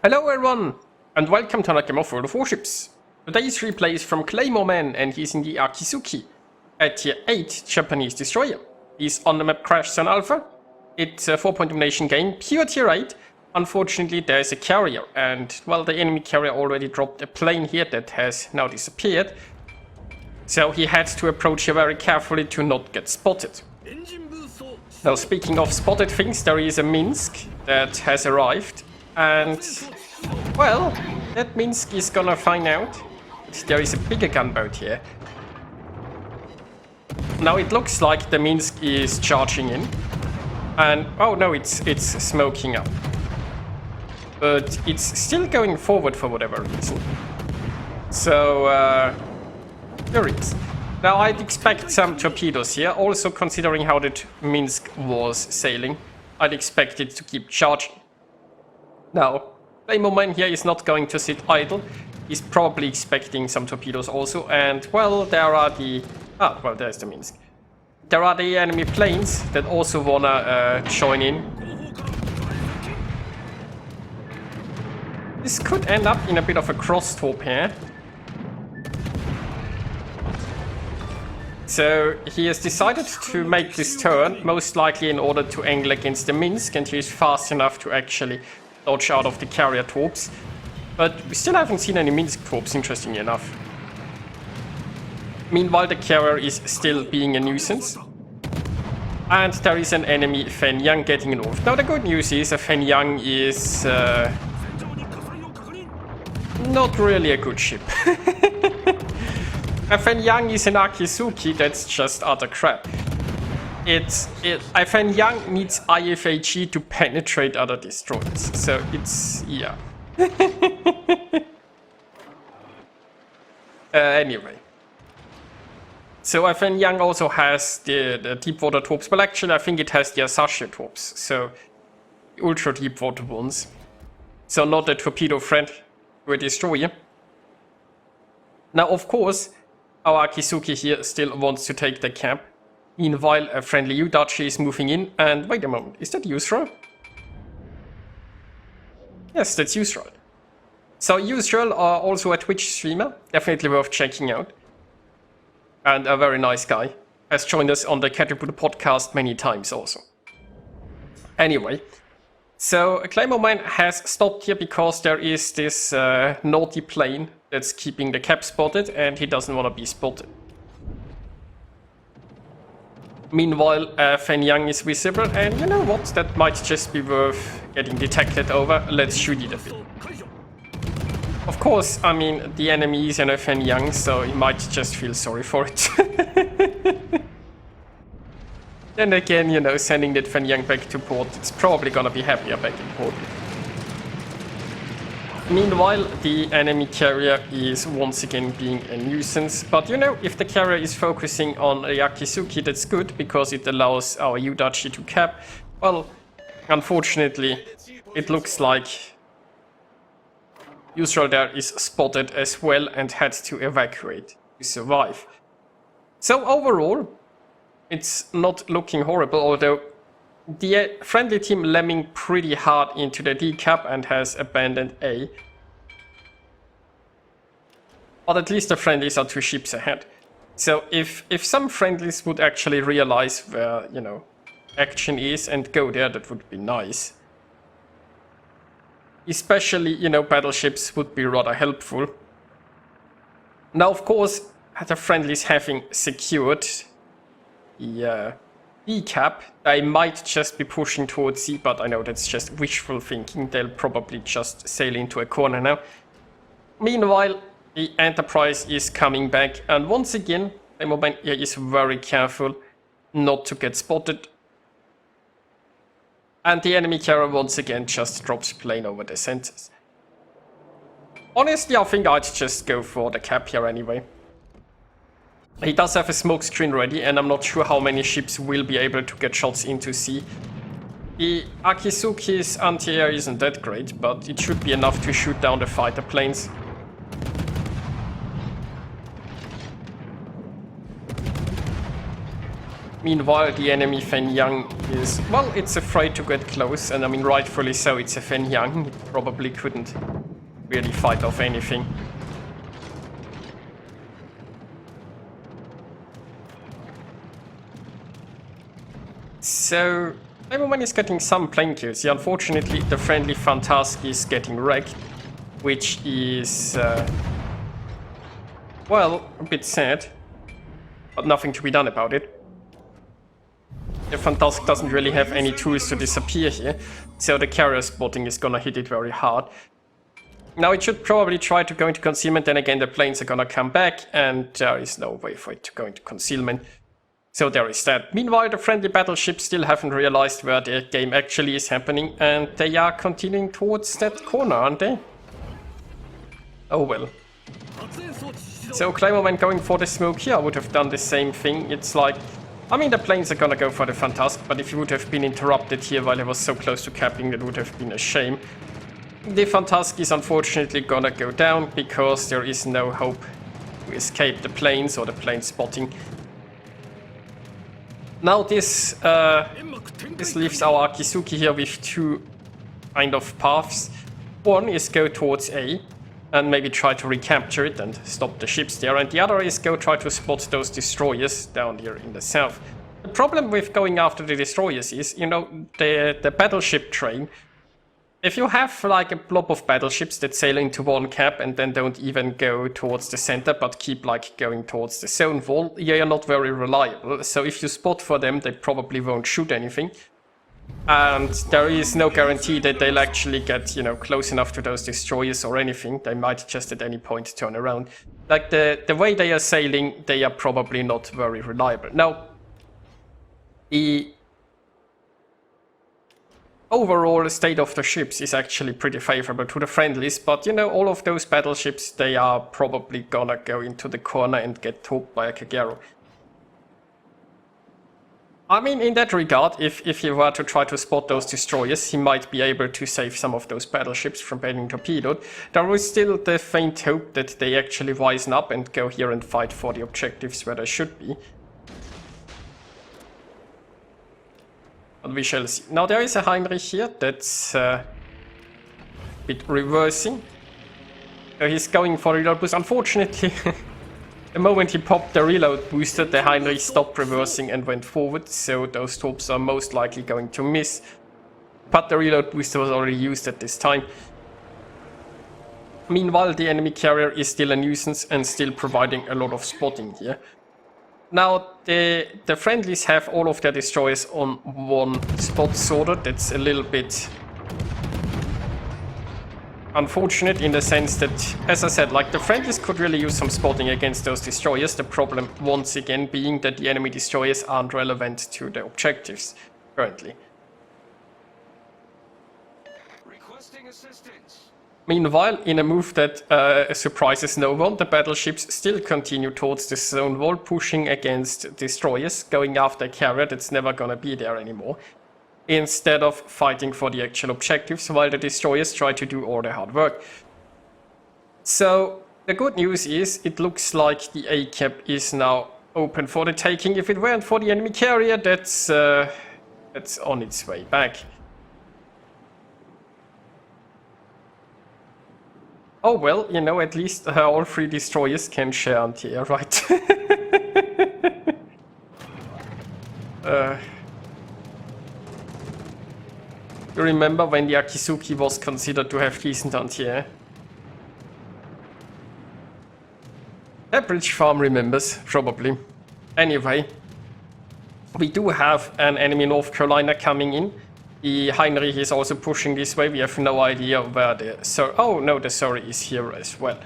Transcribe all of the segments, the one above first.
Hello everyone, and welcome to another game of World of Warships. Today's replay is from Claymore Man, and he's in the Akizuki, a tier 8 Japanese destroyer. He's on the map Crash Zone Alpha. It's a 4-point domination game, pure tier 8. Unfortunately, there's a carrier, and well, the enemy carrier already dropped a plane here that has now disappeared. So he had to approach here very carefully to not get spotted. Now, speaking of spotted things, there is a Minsk that has arrived. And, well, that Minsk is gonna find out that there is a bigger gunboat here. Now it looks like the Minsk is charging in. And, oh no, it's smoking up. But it's still going forward for whatever reason. So, there it is. Now I'd expect some torpedoes here, also considering how that Minsk was sailing. I'd expect it to keep charging. Now, Claymore Man here is not going to sit idle. He's probably expecting some torpedoes also. And, well, there are the... Ah, well, there's the Minsk. There are the enemy planes that also wanna join in. This could end up in a bit of a cross-talk here. So, he has decided to make this turn, most likely in order to angle against the Minsk, and he is fast enough to actually dodge out of the carrier torps. But we still haven't seen any Minsk torps, interestingly enough. Meanwhile, the carrier is still being a nuisance. And there is an enemy Fen Yang getting involved. Now the good news is Fen Yang is not really a good ship. Fen Yang is an Akizuki, that's just utter crap. Fen Yang needs IFAG to penetrate other destroyers, so it's, yeah. Anyway. So Fen Yang also has the deep water torps. Well, actually, I think it has the Asashi torps, so ultra deep water ones. So not a torpedo threat to a destroyer. Now, of course, our Akizuki here still wants to take the cap. Meanwhile, a friendly U-Dachi is moving in, and wait a moment, is that Yusra? Yes, that's Yusra. So Yusra are also a Twitch streamer, definitely worth checking out. And a very nice guy, has joined us on the Caterpillar podcast many times also. Anyway, so Claymore Man has stopped here because there is this naughty plane that's keeping the cap spotted, and he doesn't want to be spotted. Meanwhile, Fen Yang is visible, and you know what? That might just be worth getting detected over. Let's shoot it a bit. Of course, I mean, the enemy is in a Fen Yang, so he might just feel sorry for it. Then again, you know, sending that Fen Yang back to port, it's probably gonna be happier back in port. Meanwhile, the enemy carrier is once again being a nuisance. But you know, if the carrier is focusing on the Akizuki, that's good, because it allows our U-Dachi to cap. Well, unfortunately, it looks like Yusra there is spotted as well and had to evacuate to survive. So overall, it's not looking horrible, although the friendly team lemming pretty hard into the D-cap and has abandoned A. But at least the friendlies are 2 ships ahead. So if some friendlies would actually realize where, you know, action is and go there, that would be nice. Especially, you know, battleships would be rather helpful. Now, of course, the friendlies having secured the D-cap, they might just be pushing towards C, but I know that's just wishful thinking. They'll probably just sail into a corner now. Meanwhile, the Enterprise is coming back, and once again, the Claymore here is very careful not to get spotted. And the enemy carrier once again just drops plane over the centers. Honestly, I think I'd just go for the cap here anyway. He does have a smoke screen ready, and I'm not sure how many ships will be able to get shots into sea. The Akizuki's anti-air isn't that great, but it should be enough to shoot down the fighter planes. Meanwhile, the enemy Fen Yang is, well, it's afraid to get close, and I mean, rightfully so, it's a Fen Yang. It probably couldn't really fight off anything. So, everyone is getting some plane kills. Yeah, unfortunately, the friendly Fantask is getting wrecked, which is, well, a bit sad, but nothing to be done about it. The Fantask doesn't really have any tools to disappear here, so the carrier spotting is gonna hit it very hard. Now it should probably try to go into concealment, then again the planes are gonna come back, and there is no way for it to go into concealment. So there is that. Meanwhile, the friendly battleships still haven't realized where the game actually is happening, and they are continuing towards that corner, aren't they? Oh well. So Claymore going for the smoke here, I would have done the same thing. It's like, I mean, the planes are gonna go for the Fantask, but if you would have been interrupted here while I was so close to capping, that would have been a shame. The Fantask is unfortunately gonna go down, because there is no hope to escape the planes or the plane spotting. Now this leaves our Akizuki here with two kind of paths. One is go towards A, and maybe try to recapture it and stop the ships there, and the other is go try to spot those destroyers down here in the south. The problem with going after the destroyers is, you know, the battleship train, if you have like a blob of battleships that sail into one cap and then don't even go towards the center but keep like going towards the zone wall, they are not very reliable. So if you spot for them, they probably won't shoot anything. And there is no guarantee that they'll actually get, you know, close enough to those destroyers or anything. They might just at any point turn around. Like the way they are sailing, they are probably not very reliable. Now, the overall state of the ships is actually pretty favorable to the friendlies, but you know, all of those battleships, they are probably gonna go into the corner and get topped by a Kagero. I mean, in that regard, if he were to try to spot those destroyers, he might be able to save some of those battleships from getting torpedoed. There is still the faint hope that they actually wisen up and go here and fight for the objectives where they should be. But we shall see. Now there is a Heinrich here that's a bit reversing. So he's going for reload boost. Unfortunately, the moment he popped the reload booster, the Heinrich stopped reversing and went forward, so those torps are most likely going to miss. But the reload booster was already used at this time. Meanwhile, the enemy carrier is still a nuisance and still providing a lot of spotting here. Now, the friendlies have all of their destroyers on one spot sorted. That's a little bit unfortunate in the sense that, as I said, like the friendlies could really use some spotting against those destroyers. The problem, once again, being that the enemy destroyers aren't relevant to the objectives currently. Requesting assistance. Meanwhile, in a move that surprises no one, the battleships still continue towards the zone wall, pushing against destroyers, going after a carrier that's never gonna be there anymore, instead of fighting for the actual objectives, while the destroyers try to do all the hard work. So, the good news is, it looks like the A cap is now open for the taking. If it weren't for the enemy carrier, that's on its way back. Oh well, you know, at least all three destroyers can share anti-air, right? You remember when the Akizuki was considered to have decent anti-air? Average farm remembers, probably. Anyway, we do have an enemy North Carolina coming in. The Heinrich is also pushing this way. We have no idea where the Surrey... Oh no, the Surrey is here as well.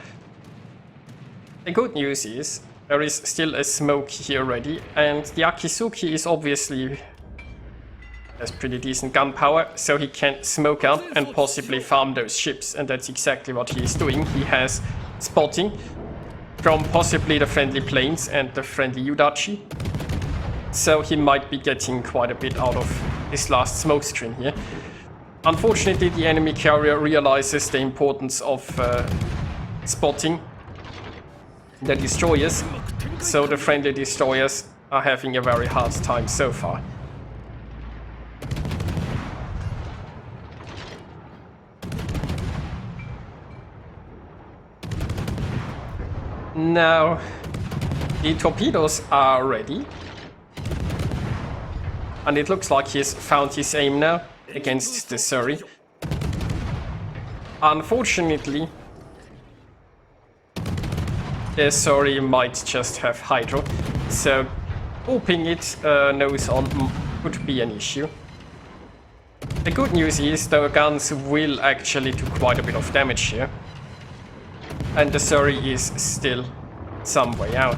The good news is, there is still a smoke here ready, and the Akizuki is obviously... has pretty decent gun power, so he can smoke out and possibly farm those ships, and that's exactly what he is doing. He has spotting from possibly the friendly planes and the friendly Udachi, so he might be getting quite a bit out of his last smoke screen here. Unfortunately, the enemy carrier realizes the importance of spotting the destroyers, so the friendly destroyers are having a very hard time so far. Now, the torpedoes are ready. And it looks like he's found his aim now against the Surrey. Unfortunately, the Surrey might just have Hydro, so hoping it nose on could be an issue. The good news is the guns will actually do quite a bit of damage here. And the Surrey is still some way out.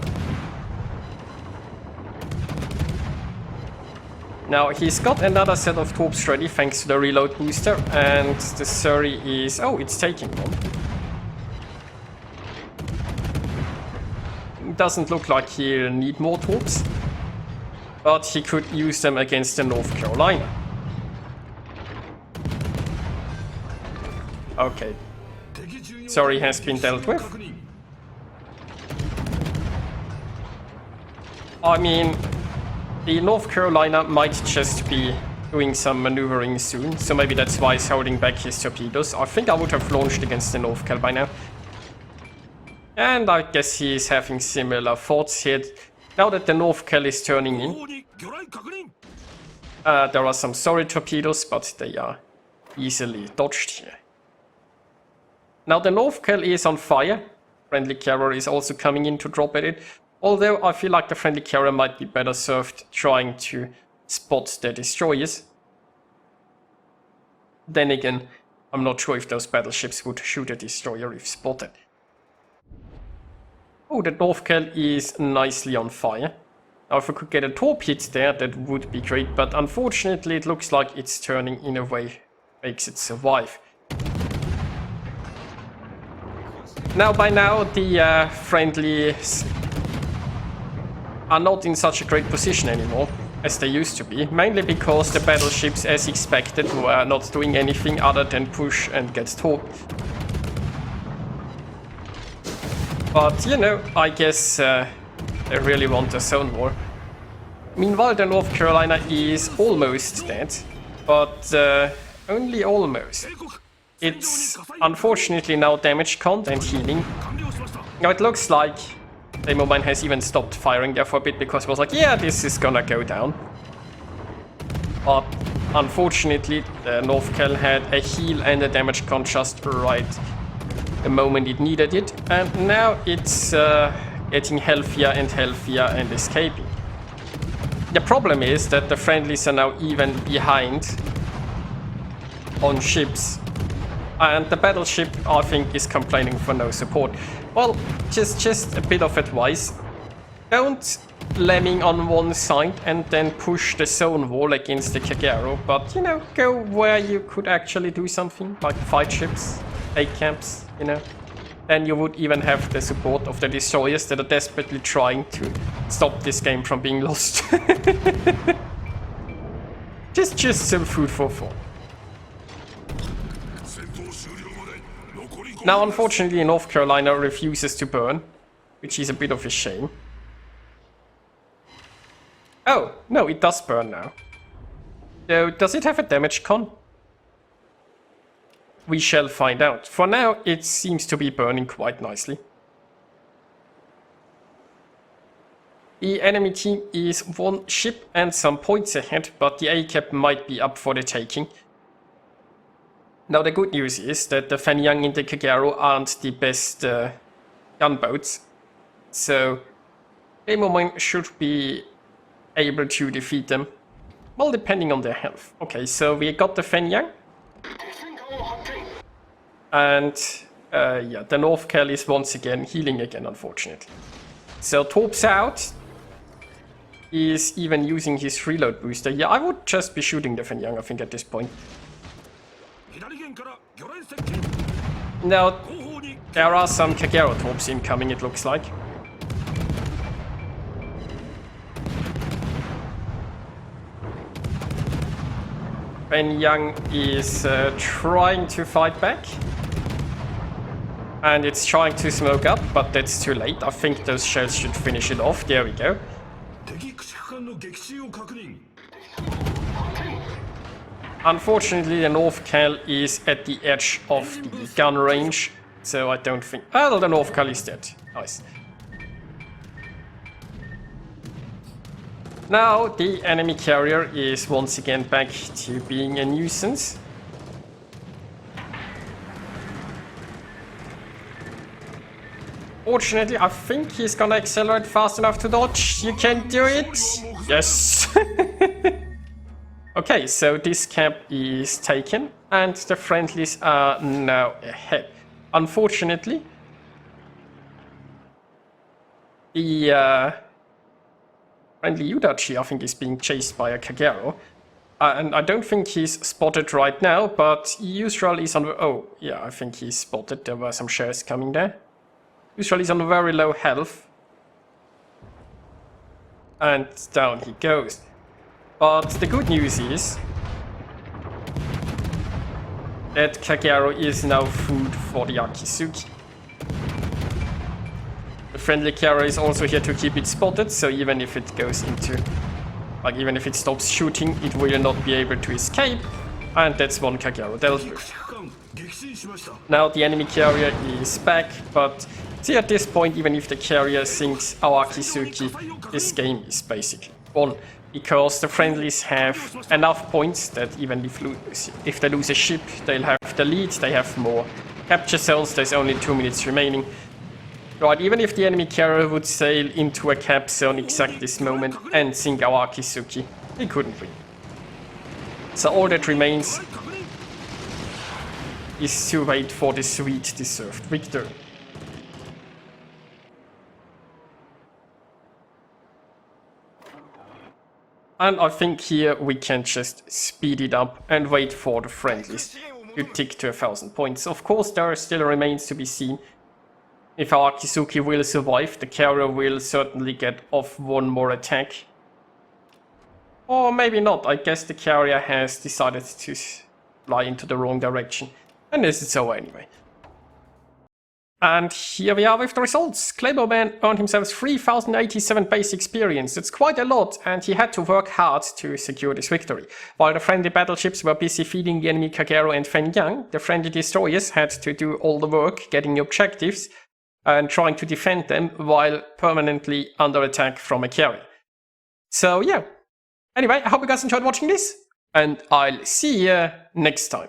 Now he's got another set of torps ready thanks to the reload booster, and the Surrey is... oh, it's taking one. Doesn't look like he'll need more torps, but he could use them against the North Carolina. Okay. Surrey has been dealt with. I mean, the North Carolina might just be doing some maneuvering soon, so maybe that's why he's holding back his torpedoes. I think I would have launched against the North Cal by now. And I guess he's having similar thoughts here. Now that the North Cal is turning in. There are some Surrey torpedoes, but they are easily dodged here. Now the North Cal is on fire. Friendly carrier is also coming in to drop at it. Although I feel like the friendly carrier might be better served trying to spot the destroyers. Then again, I'm not sure if those battleships would shoot a destroyer if spotted. Oh, the North Cal is nicely on fire. Now if we could get a torpedo there, that would be great, but unfortunately it looks like it's turning in a way makes it survive. Now by now the friendlies are not in such a great position anymore as they used to be, mainly because the battleships, as expected, were not doing anything other than push and get torped. But you know, I guess they really want a zone war. Meanwhile, the North Carolina is almost dead, but only almost. It's unfortunately now damage count and healing. Now it looks like Claymore has even stopped firing there for a bit because it was like, yeah, this is gonna go down. But unfortunately, the North Cal had a heal and a damage count just right the moment it needed it, and now it's getting healthier and escaping. The problem is that the friendlies are now even behind on ships, and the battleship, I think, is complaining for no support. Well, just a bit of advice. Don't lemming on one side and then push the zone wall against the Kagero, but, you know, go where you could actually do something, like fight ships, take camps, you know. Then you would even have the support of the destroyers that are desperately trying to stop this game from being lost. just some food for thought. Now, unfortunately, North Carolina refuses to burn, which is a bit of a shame. Oh, no, it does burn now. So, does it have a damage con? We shall find out. For now, it seems to be burning quite nicely. The enemy team is one ship and some points ahead, but the A-cap might be up for the taking. Now the good news is that the Fanyang and the Kagero aren't the best gunboats, so Claymore should be able to defeat them, well, depending on their health. Okay, so we got the Fanyang, and yeah, the North Cal is once again healing again, unfortunately. So Torps out. He's even using his reload booster. Yeah, I would just be shooting the Fanyang, I think, at this point. Now, there are some Kagero torps incoming, it looks like. Fanyang is trying to fight back. And it's trying to smoke up, but that's too late. I think those shells should finish it off. There we go. Unfortunately, the North Cal is at the edge of the gun range, so I don't think... Oh, the North Cal is dead. Nice. Now, the enemy carrier is once again back to being a nuisance. Fortunately, I think he's gonna accelerate fast enough to dodge. You can do it! Yes! Okay, so this cap is taken, and the friendlies are now ahead. Unfortunately, the friendly Udachi, I think, is being chased by a Kagero. And I don't think he's spotted right now, but Yusral is on the... Oh, yeah, I think he's spotted. There were some shares coming there. Yusral is on very low health. And down he goes. But the good news is that Kagero is now food for the Akizuki. The friendly carrier is also here to keep it spotted, so even if it goes into... Like, even if it stops shooting, it will not be able to escape. And that's one Kagero dealt with. Now the enemy carrier is back, but see, at this point, even if the carrier sinks our Akizuki, this game is basically won. Because the friendlies have enough points that even if they lose a ship, they'll have the lead, they have more capture zones, there's only 2 minutes remaining. Right, even if the enemy carrier would sail into a cap zone exact this moment and sink our Akizuki, he couldn't win. So all that remains is to wait for the sweet deserved victory. And I think here we can just speed it up and wait for the friendlies to tick to 1000 points. Of course, there still remains to be seen if our Akizuki will survive. The carrier will certainly get off one more attack. Or maybe not. I guess the carrier has decided to fly into the wrong direction. And this is so anyway. And here we are with the results. Claymore Man earned himself 3087 base experience. It's quite a lot, and he had to work hard to secure this victory. While the friendly battleships were busy feeding the enemy Kagero and Fenyang, the friendly destroyers had to do all the work getting objectives and trying to defend them while permanently under attack from a carrier. So yeah. Anyway, I hope you guys enjoyed watching this, and I'll see you next time.